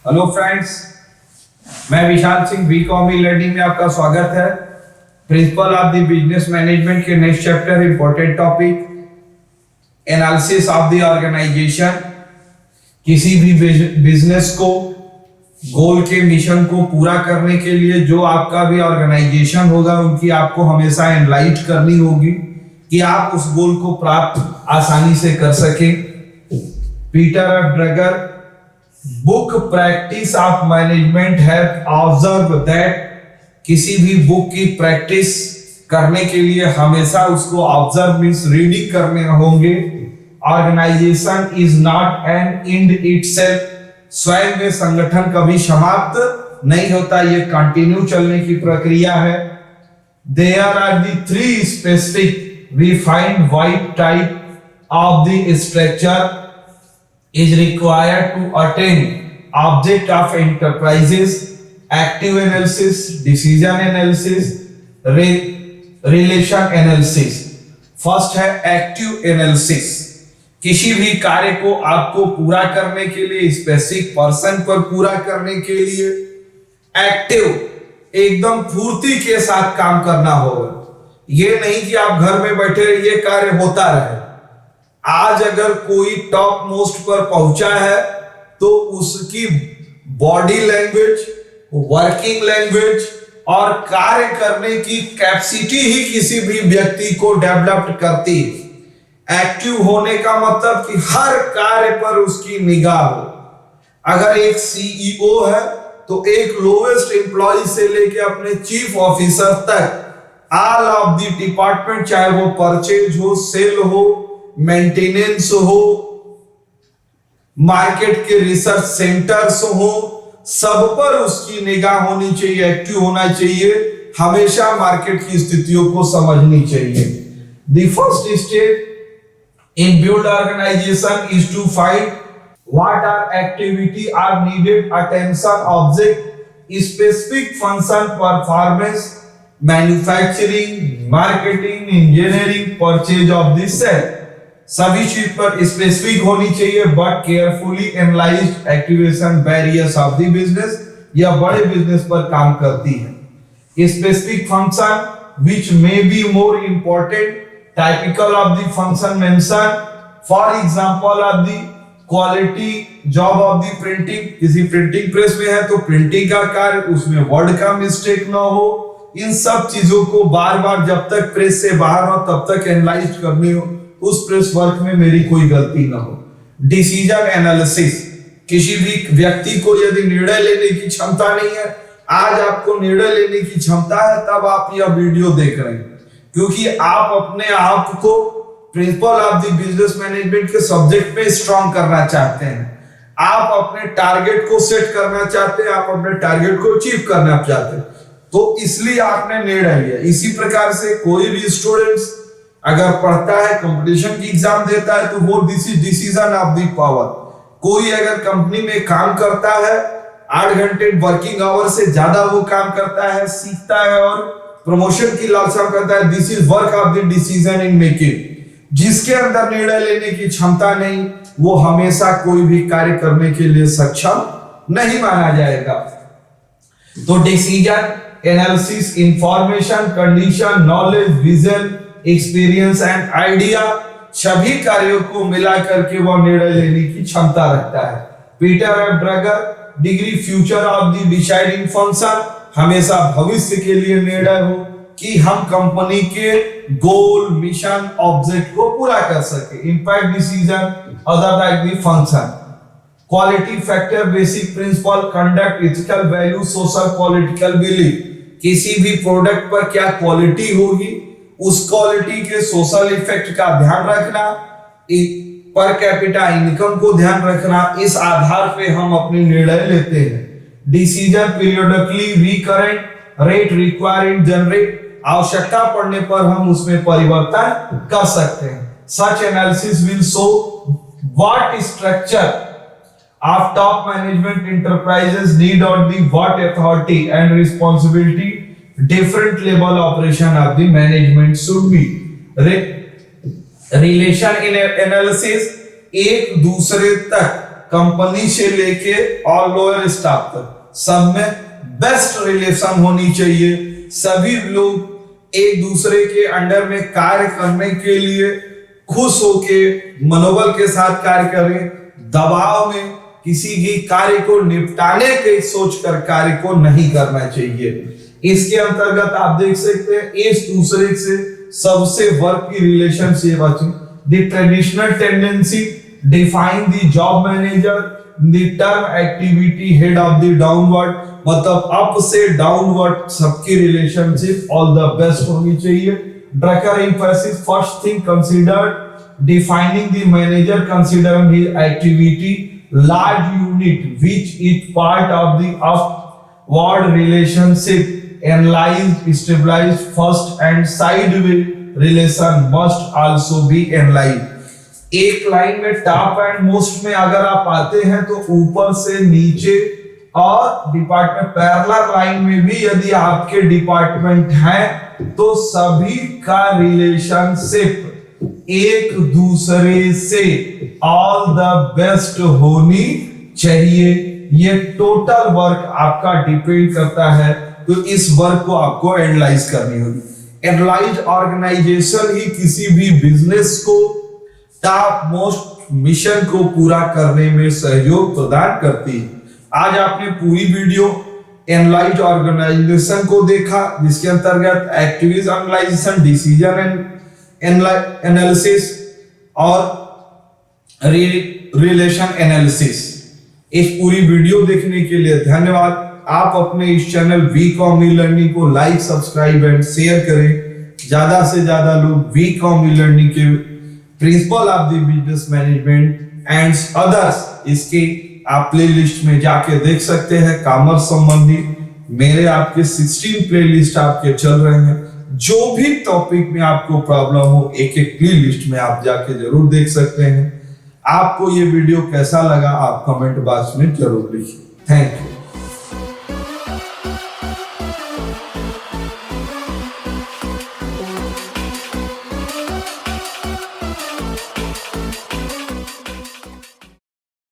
Hello friends, मैं Vishal Singh B Com e learning में आपका स्वागत है। Principle of the business management के next chapter important topic analysis of the organization. किसी भी बिजनेस को गोल के मिशन को पूरा करने के लिए जो आपका भी ऑर्गेनाइजेशन होगा उनकी आपको हमेशा एनालाइज करनी होगी कि आप उस गोल को प्राप्त आसानी से कर सकें। Peter F Drucker book practice of management have observe that किसी भी बुक की प्रैक्टिस करने के लिए हमेशा उसको ऑब्जर्व मींस रीडिंग करने होंगे। Organisation is not an end itself, स्वयं में संगठन कभी समाप्त नहीं होता, ये कंटिन्यू चलने की प्रक्रिया है। There are the three specific we find what type of the structure is required to attain object of enterprises: active analysis, decision analysis, relation analysis। First है एक्टिव एनालिसिस। किसी भी कार्य को आपको पूरा करने के लिए, स्पेसिफिक पर्सन पर पूरा करने के लिए एक्टिव एकदम फुर्ती के साथ काम करना होगा। ये नहीं कि आप घर में बैठे रहिए कार्य होता रहे। आज अगर कोई टॉप मोस्ट पर पहुंचा है तो उसकी बॉडी लैंग्वेज, वर्किंग लैंग्वेज और कार्य करने की कैपेसिटी ही किसी भी व्यक्ति को डेवलप करती है। एक्टिव होने का मतलब कि हर कार्य पर उसकी निगाह हो। अगर एक सीईओ है तो एक लोएस्ट एम्प्लॉय से लेके अपने चीफ ऑफिसर तक ऑल ऑफ द डिपार्टमेंट, चाहे वो परचेज हो, सेल हो, मेंटेनेंस हो, मार्केट के रिसर्च सेंटर्स हो, सब पर उसकी निगाह होनी चाहिए, एक्टिव होना चाहिए, हमेशा मार्केट की स्थितियों को समझनी चाहिए। The first step in build organisation is to find what are activity are needed attention object specific function performance manufacturing marketing engineering purchase of the sale. सभी चीज पर स्पेसिफिक होनी चाहिए but carefully analysed activation barriers of the business. यह बड़े business पर काम करती है। Specific function which may be more important typical of the function mention, for example of the quality job of the printing. किसी printing press में है तो प्रिंटिंग का कार्य, उसमें वर्ड का मिस्टेक ना हो। इन सब चीजों को बार बार जब तक प्रेस से बाहर हो तब तक एनालाइज करनी हो, उस प्रेस वर्क में मेरी कोई गलती ना हो। डिसीजन एनालिसिस, किसी भी व्यक्ति को यदि निर्णय लेने की क्षमता नहीं है, आज आपको निर्णय लेने की क्षमता है तब आप यह वीडियो देख रहे हैं, क्योंकि आप अपने आप को principal of the business management के सब्जेक्ट में स्ट्रांग करना चाहते हैं। आप अपने टारगेट को सेट करना चाहते हैं, आप अपने टारगेट को अचीव करना चाहते हैं, तो इसलिए आपने निर्णय लिया। इसी प्रकार से कोई भी स्टूडेंट्स अगर पढ़ता है, कंपटीशन की एग्जाम देता है, तो वो this is decision of the power. कोई अगर कंपनी में काम करता है, 8 घंटे वर्किंग आवर से ज्यादा वो काम करता है, सीखता है और प्रमोशन की लालसा करता है, this is work of the decision in making. जिसके अंदर निर्णय लेने की क्षमता नहीं, वो हमेशा कोई भी कार्य करने के लिए सक्षम नहीं माना जाएगा। तो decision analysis information, condition, knowledge, vision, experience and idea, सभी कार्यों को मिला करके वह निर्णय लेने की क्षमता रखता है। Peter F Drucker degree future of the deciding function, हमेशा भविष्य के लिए निर्णय हो कि हम कंपनी के गोल, मिशन, ऑब्जेक्ट को पूरा कर सके। Impact decision other like the function. Quality factor, basic principle, conduct, ethical value, social political belief. किसी भी प्रोडक्ट पर क्या क्वालिटी होगी, उस क्वालिटी के सोशल इफेक्ट का ध्यान रखना, पर कैपिटा इनकम को ध्यान रखना, इस आधार पे हम अपने निर्णय लेते हैं। Decision periodically recurrent, rate required generate, आवश्यकता पड़ने पर हम उसमें परिवर्तन कर सकते हैं। Such analysis will show what structure of top management enterprises need on the what authority and responsibility different level operation of the management should be। relation in analysis, एक दूसरे तक कंपनी से लेके और लोअर स्टाफ तक सब में best relation होनी चाहिए। सभी लोग एक दूसरे के अंडर में कार्य करने के लिए खुश होके मनोबल के साथ कार्य करें। दबाव में किसी भी कार्य को निपटाने के सोचकर कार्य को नहीं करना चाहिए। इसके अंतर्गत आप देख सकते हैं एक दूसरे से सबसे वर्क की रिलेशनशिप अच्छी। The traditional tendency define the job manager the term activity head of the downward, मतलब अप से डाउनवर्ड सबकी रिलेशनशिप ऑल द बेस्ट होनी चाहिए। Drucker emphasis first thing considered defining the manager considering his activity large unit which is part of the upward relationship analyzed stabilized first and sideways relation must also be analyzed। एक line में top and most में अगर आप आते हैं तो ऊपर से नीचे और डिपार्टमेंट पैरेलल लाइन में भी यदि आपके डिपार्टमेंट हैं तो सभी का रिलेशनशिप एक दूसरे से ऑल द बेस्ट होनी चाहिए। ये टोटल वर्क आपका डिपेंड करता है, तो इस वर्क को आपको एनालाइज करनी होगी। एनालाइज ऑर्गेनाइजेशन ही किसी भी बिजनेस को टॉप मोस्ट मिशन को पूरा करने में सहयोग प्रदान करती है। आज आपने पूरी वीडियो एनालाइज ऑर्गेनाइजेशन को देखा, जिसके अंतर्गत activity analysation, decision and analysis और रिलेशन एनालिसिस। इस पूरी वीडियो देखने के लिए धन्यवाद। आप अपने इस चैनल वीकॉम ई लर्निंग को लाइक, सब्सक्राइब एंड शेयर करें। ज्यादा से ज्यादा लोग वीकॉम ई लर्निंग के principal of the business management and others इसके आप प्लेलिस्ट में जाके देख सकते हैं। कॉमर्स संबंधी मेरे आपके 16 प्लेलिस्ट आपके चल रहे हैं। जो भी टॉपिक में आपको प्रॉब्लम हो एक एक प्ले लिस्ट में आप जाके जरूर देख सकते हैं। आपको ये वीडियो कैसा लगा आप कमेंट बॉक्स में जरूर लिखिए। Thank you.